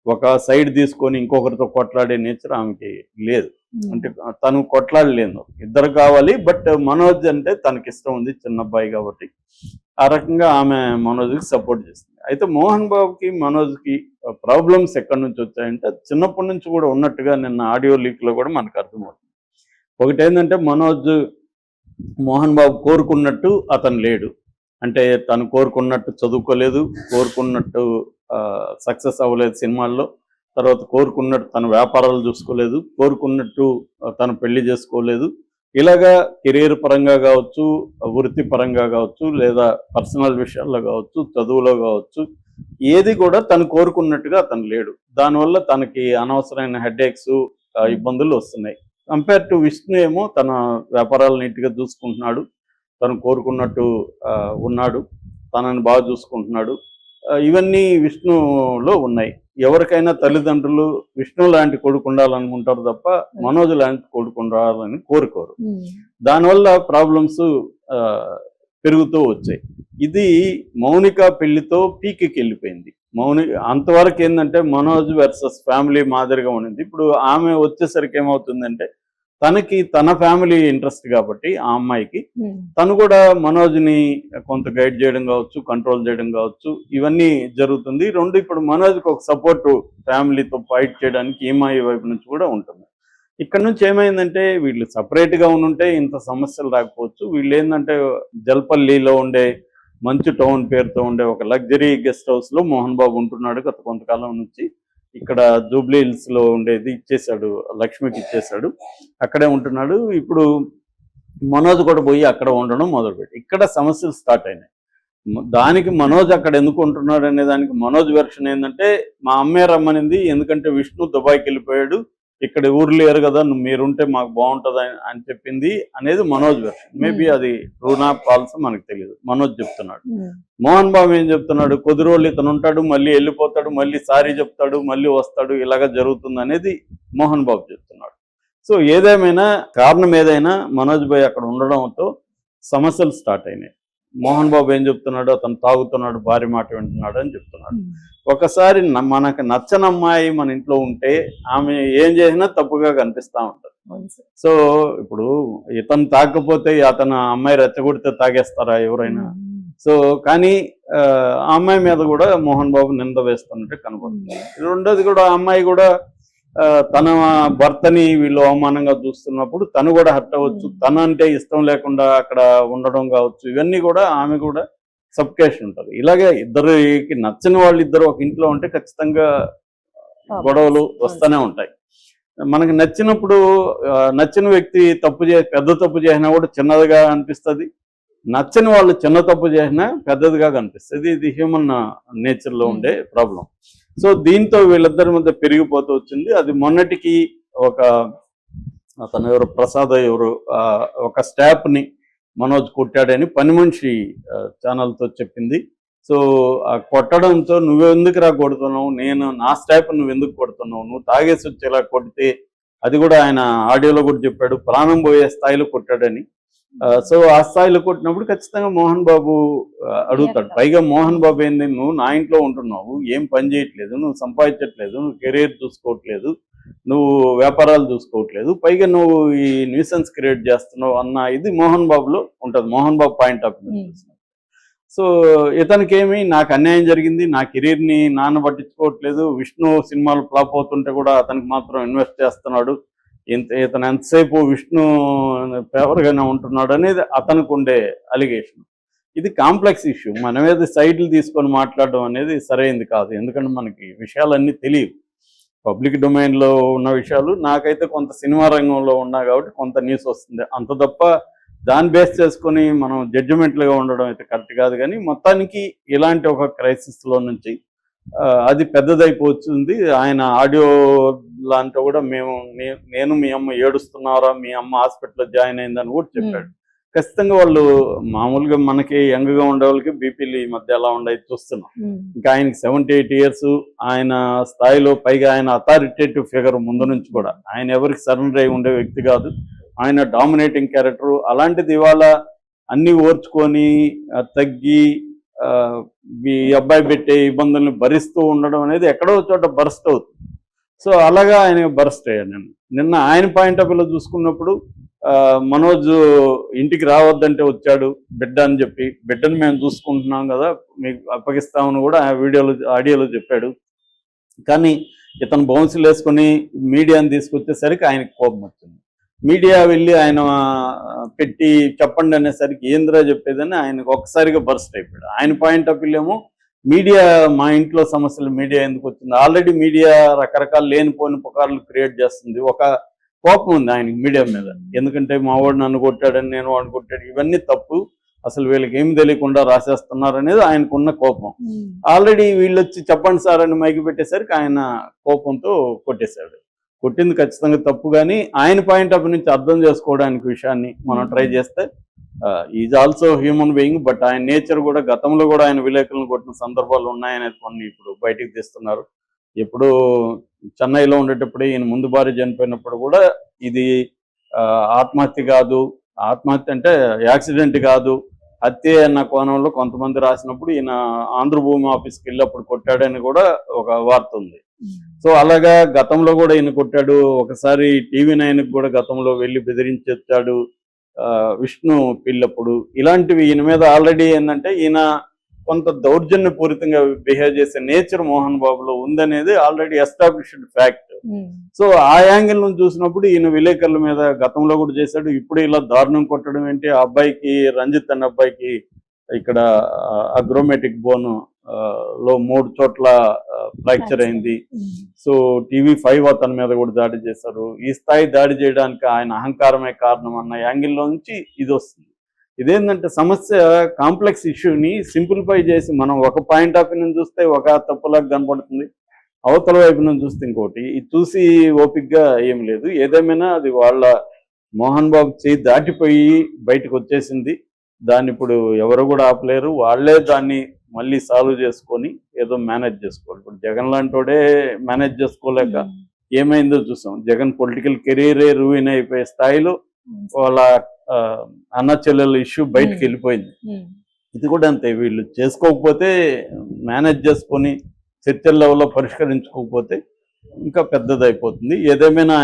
ఒక సైడ్ తీసుకొని ఇంకొకరితో కొట్లాడే నేచర్ ఆమెకి లేదు. అంటే తను కొట్లాడలేదు, ఇద్దరు కావాలి. బట్ మనోజ్ అంటే తనకి ఇష్టం ఉంది, చిన్న అబ్బాయి కాబట్టి ఆ రకంగా ఆమె మనోజ్కి సపోర్ట్ చేస్తుంది. అయితే మోహన్ బాబుకి మనోజ్కి ప్రాబ్లమ్స్ ఎక్కడి నుంచి వచ్చాయంటే చిన్నప్పటి నుంచి కూడా ఉన్నట్టుగా నిన్న ఆడియో లీక్లో కూడా మనకు అర్థమవుతుంది. ఒకటి ఏంటంటే మోహన్ బాబు కోరుకున్నట్టు అతను లేడు. అంటే తను కోరుకున్నట్టు చదువుకోలేదు, కోరుకున్నట్టు సక్సెస్ అవ్వలేదు సినిమాల్లో. తర్వాత కోరుకున్నట్టు తన వ్యాపారాలు చూసుకోలేదు, కోరుకున్నట్టు తను పెళ్లి చేసుకోలేదు. ఇలాగా కెరీర్ పరంగా కావచ్చు, వృత్తి పరంగా కావచ్చు, లేదా పర్సనల్ విషయాల్లో కావచ్చు, చదువులో కావచ్చు, ఏది కూడా తను కోరుకున్నట్టుగా అతను లేడు. దానివల్ల తనకి అనవసరమైన హెడేక్స్, ఇబ్బందులు వస్తున్నాయి. కంపేర్ టు విష్ణు ఏమో తన వ్యాపారాలు నీట్గా చూసుకుంటున్నాడు, తను కోరుకున్నట్టు ఉన్నాడు, తనని బాగా చూసుకుంటున్నాడు. ఇవన్నీ విష్ణులో ఉన్నాయి. ఎవరికైనా తల్లిదండ్రులు విష్ణు లాంటి కొడుకు ఉండాలనుకుంటారు తప్ప మనోజ్ లాంటి కొడుకు ఉండాలని కోరుకోరు. దానివల్ల ప్రాబ్లమ్స్ పెరుగుతూ వచ్చాయి. ఇది మౌనిక పెళ్లితో పీక్కి వెళ్ళిపోయింది. అంతవరకు ఏంటంటే మనోజ్ వర్సెస్ ఫ్యామిలీ మాదిరిగా ఉండింది. ఇప్పుడు ఆమె వచ్చేసరికి ఏమవుతుందంటే తనకి తన ఫ్యామిలీ ఇంట్రెస్ట్ కాబట్టి ఆ అమ్మాయికి తను కూడా మనోజ్ని కొంత గైడ్ చేయడం కావచ్చు, కంట్రోల్ చేయడం కావచ్చు, ఇవన్నీ జరుగుతుంది. రెండు, ఇప్పుడు మనోజ్కి ఒక సపోర్ట్ ఫ్యామిలీతో ఫైట్ చేయడానికి ఈమాయి వైపు నుంచి కూడా ఉంటుంది. ఇక్కడ నుంచి ఏమైందంటే వీళ్ళు సపరేట్గా ఉంటే ఇంత సమస్యలు రాకపోవచ్చు. వీళ్ళు ఏంటంటే జల్పల్లిలో ఉండే మంచి టౌన్ పేరుతో ఉండే ఒక లగ్జరీ గెస్ట్ హౌస్లో మోహన్ బాబు ఉంటున్నాడు గత కొంతకాలం నుంచి. ఇక్కడ జూబ్లీ హిల్స్లో ఉండేది ఇచ్చేశాడు, లక్ష్మికి ఇచ్చేశాడు, అక్కడే ఉంటున్నాడు. ఇప్పుడు మనోజ్ కూడా పోయి అక్కడ ఉండడం మొదలుపెట్టి ఇక్కడ సమస్యలు స్టార్ట్ అయినాయి. దానికి మనోజ్ అక్కడ ఎందుకు ఉంటున్నాడు అనే దానికి మనోజ్ వెర్షన్ ఏంటంటే మా అమ్మే రమ్మనింది, ఎందుకంటే విష్ణు దుబాయ్కి వెళ్ళిపోయాడు, ఇక్కడ ఊరు లేరు కదా, మీరుంటే మాకు బాగుంటుంది అని చెప్పింది అనేది మనోజ్ వెర్షన్. మేబీ అది ట్రూనా ఫాల్స్ మనకు తెలియదు, మనోజ్ చెప్తున్నాడు. మోహన్ బాబు ఏం చెప్తున్నాడు, కొద్ది రోజులు ఇతను ఉంటాడు, మళ్ళీ వెళ్ళిపోతాడు, మళ్ళీ సారీ చెప్తాడు, మళ్ళీ వస్తాడు, ఇలాగ జరుగుతుంది అనేది మోహన్ బాబు చెప్తున్నాడు. సో ఏదేమైనా కారణం ఏదైనా మనోజ్ భాయ్ అక్కడ ఉండడంతో సమస్యలు స్టార్ట్ అయినాయి. మోహన్ బాబు ఏం చెప్తున్నాడు, అతను తాగుతున్నాడు, భార్య మాట వింటున్నాడు అని చెప్తున్నాడు. ఒకసారి మనకు నచ్చని అమ్మాయి మన ఇంట్లో ఉంటే ఆమె ఏం చేసినా తప్పుగా కనిపిస్తూ ఉంటుంది. సో ఇప్పుడు ఇతను తాగకపోతే అతను అమ్మాయి రెచ్చగొడితే తాగేస్తారా ఎవరైనా? సో కానీ ఆ అమ్మాయి మీద కూడా మోహన్ బాబు నింద వేస్తున్నట్టు కనబడుతుంది. రెండోది కూడా అమ్మాయి కూడా తన భర్తని వీళ్ళు అవమానంగా చూస్తున్నప్పుడు తను కూడా హర్ట్ అవ్వచ్చు, తన అంటే ఇష్టం లేకుండా అక్కడ ఉండడం కావచ్చు, ఇవన్నీ కూడా ఆమె కూడా సబ్కేషన్ ఉంటుంది. ఇలాగే ఇద్దరికి నచ్చని వాళ్ళు ఇద్దరు ఒక ఇంట్లో ఉంటే ఖచ్చితంగా గొడవలు వస్తూనే ఉంటాయి. మనకు నచ్చినప్పుడు నచ్చిన వ్యక్తి పెద్ద తప్పు చేసినా కూడా చిన్నదిగా అనిపిస్తుంది, నచ్చని వాళ్ళు చిన్న తప్పు చేసినా పెద్దదిగా కనిపిస్తుంది. ఇది హ్యూమన్ నేచర్లో ఉండే ప్రాబ్లం. సో దీంతో వీళ్ళిద్దరి మధ్య పెరిగిపోతూ వచ్చింది. అది మొన్నటికి అతను ఎవరు ప్రసాద్ ఎవరు ఒక స్టాఫ్ని మనోజ్ కొట్టాడని పని మనిషి ఛానల్తో చెప్పింది. సో ఆ కొట్టడంతో నువ్వెందుకు కొడుతున్నావు, నా స్టాఫ్ నువ్వెందుకు కొడుతున్నావు, నువ్వు తాగేసి వచ్చి ఇలా కొడితే, అది కూడా ఆయన ఆడియోలో కూడా చెప్పాడు, ప్రాణం పోయే స్థాయిలో కొట్టాడని. సో ఆ స్థాయిలో కొట్టినప్పుడు ఖచ్చితంగా మోహన్ బాబు అడుగుతాడు. పైగా మోహన్ బాబు ఏంది, నువ్వు నా ఇంట్లో ఉంటున్నావు, ఏం పని చేయట్లేదు, నువ్వు సంపాదించట్లేదు, నువ్వు కెరీర్ చూసుకోవట్లేదు, నువ్వు వ్యాపారాలు చూసుకోవట్లేదు, పైగా నువ్వు ఈ న్యూసెన్స్ క్రియేట్ చేస్తున్నావు అన్న ఇది మోహన్ బాబులో ఉంటుంది, Mohan Babu point of view. So ఇతనికేమి నాకు అన్యాయం జరిగింది, నా కెరీర్ని నాన్న పట్టించుకోవట్లేదు, విష్ణు సినిమాలు ఫ్లాప్ అవుతుంటే కూడా అతనికి మాత్రం ఇన్వెస్ట్ చేస్తున్నాడు, ఇతను ఎంతసేపు విష్ణు ఫేవర్గానే ఉంటున్నాడు అనేది అతనికి ఉండే అలిగేషన్. ఇది కాంప్లెక్స్ ఇష్యూ. మన మీద సైడ్లు తీసుకొని మాట్లాడడం అనేది సరైనది కాదు. ఎందుకంటే మనకి విషయాలన్నీ తెలియవు, పబ్లిక్ డొమైన్లో ఉన్న విషయాలు. నాకైతే కొంత సినిమా రంగంలో ఉన్నా కాబట్టి కొంత న్యూస్ వస్తుంది, అంత తప్ప దాన్ని బేస్ చేసుకొని మనం జడ్జిమెంట్లుగా ఉండడం అయితే కరెక్ట్ కాదు. కానీ మొత్తానికి ఇలాంటి ఒక క్రైసిస్లో నుంచి అది పెద్దదైపోతుంది. ఆయన ఆడియో లాంటి కూడా నేను మీ అమ్మ ఏడుస్తున్నారా, మీ అమ్మ హాస్పిటల్లో జాయిన్ అయిందని కూడా చెప్పాడు. ఖచ్చితంగా వాళ్ళు మామూలుగా మనకి యంగ్గా ఉండే వాళ్ళకి బీపీలు ఈ మధ్య ఎలా ఉండేది చూస్తున్నాం. ఇంకా ఆయనకి 78 years, ఆయన స్థాయిలో పైగా ఆయన అథారిటేటివ్ ఫిగర్ ముందు నుంచి కూడా. ఆయన ఎవరికి సరెండర్ అయి ఉండే వ్యక్తి కాదు, ఆయన డామినేటింగ్ క్యారెక్టర్. అలాంటిది ఇవాళ అన్ని ఓర్చుకొని తగ్గి ఆ, ఈ అబ్బాయి పెట్టే ఇబ్బందుల్ని భరిస్తూ ఉండడం అనేది ఎక్కడో చోట బర్స్ట్ అవుతుంది. సో అలాగా ఆయన బర్స్ట్ అయ్యాడు. నిన్న ఆయన పాయింట్ ఆఫ్ వ్యూలో చూసుకున్నప్పుడు మనోజ్ ఇంటికి రావద్దంటే వచ్చాడు బిడ్డ అని చెప్పి, బిడ్డను మేము చూసుకుంటున్నాం కదా మీకు అప్పగిస్తామని కూడా ఆ ఆడియోలో చెప్పాడు. కానీ ఇతను బౌన్సులు వేసుకొని మీడియాని తీసుకొచ్చేసరికి ఆయనకు కోపం వచ్చింది. మీడియా వెళ్ళి ఆయన పెట్టి చెప్పండి అనేసరికి ఏంద్రా చెప్పేదని ఆయనకు ఒక్కసారిగా బర్స్ట్ అయిపోయాడు. ఆయన పాయింట్ ఆఫ్ వ్యూ ఏమో మీడియా, మా ఇంట్లో సమస్యలు మీడియా ఎందుకు వచ్చింది, ఆల్రెడీ మీడియా రకరకాల లేనిపోయిన పుకార్లు క్రియేట్ చేస్తుంది. ఒక కోపం ఉంది ఆయనకి మీడియా మీద. ఎందుకంటే మా వాడు నన్ను కొట్టాడని, నేను వాడిని కొట్టాడు, ఇవన్నీ తప్పు, అసలు వీళ్ళకి ఏమి తెలియకుండా రాసేస్తున్నారు అనేది ఆయనకున్న కోపం. ఆల్రెడీ వీళ్ళు వచ్చి చెప్పండి సార్ అని మైకి పెట్టేసరికి ఆయన కోపంతో కొట్టేశాడు. కొట్టింది ఖచ్చితంగా తప్పు, కానీ ఆయన పాయింట్ ఆఫ్ నుంచి అర్థం చేసుకోవడానికి విషయాన్ని మనం ట్రై చేస్తే is also human being. But ఆయన నేచర్ కూడా, గతంలో కూడా ఆయన విలేకరులను కొట్టిన సందర్భాలు ఉన్నాయనేది కొన్ని ఇప్పుడు బయటికి తీస్తున్నారు. ఎప్పుడు చెన్నైలో ఉండేటప్పుడు ఈయన ముందు భార్య చనిపోయినప్పుడు కూడా ఇది ఆత్మహత్య కాదు, ఆత్మహత్య అంటే యాక్సిడెంట్ కాదు, హత్య అన్న కోణంలో కొంతమంది రాసినప్పుడు ఈయన ఆంధ్రభూమి ఆఫీస్కి వెళ్ళినప్పుడు కొట్టాడని కూడా ఒక వార్త ఉంది. సో అలాగా గతంలో కూడా ఈయన కొట్టాడు. ఒకసారి TV9కి కూడా గతంలో వెళ్ళి బెదిరించి వచ్చాడు విష్ణు పిల్లప్పుడు. ఇలాంటివి ఈయన మీద ఆల్రెడీ ఏంటంటే ఈయన కొంత దౌర్జన్యపూరితంగా బిహేవ్ చేసే నేచర్ మోహన్ బాబులో ఉందనేది ఆల్రెడీ ఎస్టాబ్లిష్డ్ ఫ్యాక్ట్. సో ఆ యాంగిల్ నుంచి చూసినప్పుడు ఈయన విలేకరుల మీద గతంలో కూడా చేశాడు, ఇప్పుడు ఇలా దారుణం కొట్టడం ఏంటి. ఆ అబ్బాయికి, రంజిత్ అనే అబ్బాయికి ఇక్కడ అగ్రోమేటిక్ బోన్ లో 3 చోట్ల ఫ్రాక్చర్ అయింది. సో TV5 అతని మీద కూడా దాడి చేశారు. ఈ స్థాయి దాడి చేయడానికి ఆయన అహంకారమే కారణం అన్న యాంగిల్లో నుంచి ఇది వస్తుంది. ఇదేంటంటే సమస్య కాంప్లెక్స్ ఇష్యూని సింప్లిఫై చేసి మనం ఒక పాయింట్ ఆఫ్ వ్యూ నుంచి చూస్తే ఒక తప్పులాగా కనపడుతుంది, అవతల వైపు నుంచి చూస్తే ఇంకోటి. ఇది చూసి ఓపిక్గా ఏం లేదు. ఏదేమైనా అది వాళ్ళ మోహన్ బాబు చేయి దాటిపోయి బయటకు వచ్చేసింది. దాన్ని ఇప్పుడు ఎవరు కూడా ఆపలేరు. వాళ్ళే దాన్ని మళ్ళీ సాల్వ్ చేసుకొని ఏదో మేనేజ్ చేసుకోవాలి. ఇప్పుడు జగన్ లాంటోడే మేనేజ్ చేసుకోలేక ఏమైందో చూసాం. జగన్ పొలిటికల్ కెరీరే రూయిన్ అయిపోయే స్థాయిలో వాళ్ళ అన్న చెల్లెల ఇష్యూ బయటకు వెళ్ళిపోయింది. ఇది కూడా అంతే, వీళ్ళు చేసుకోకపోతే, మేనేజ్ చేసుకొని చర్చల లెవెల్లో పరిష్కరించుకోకపోతే ఇంకా పెద్దదైపోతుంది. ఏదేమైనా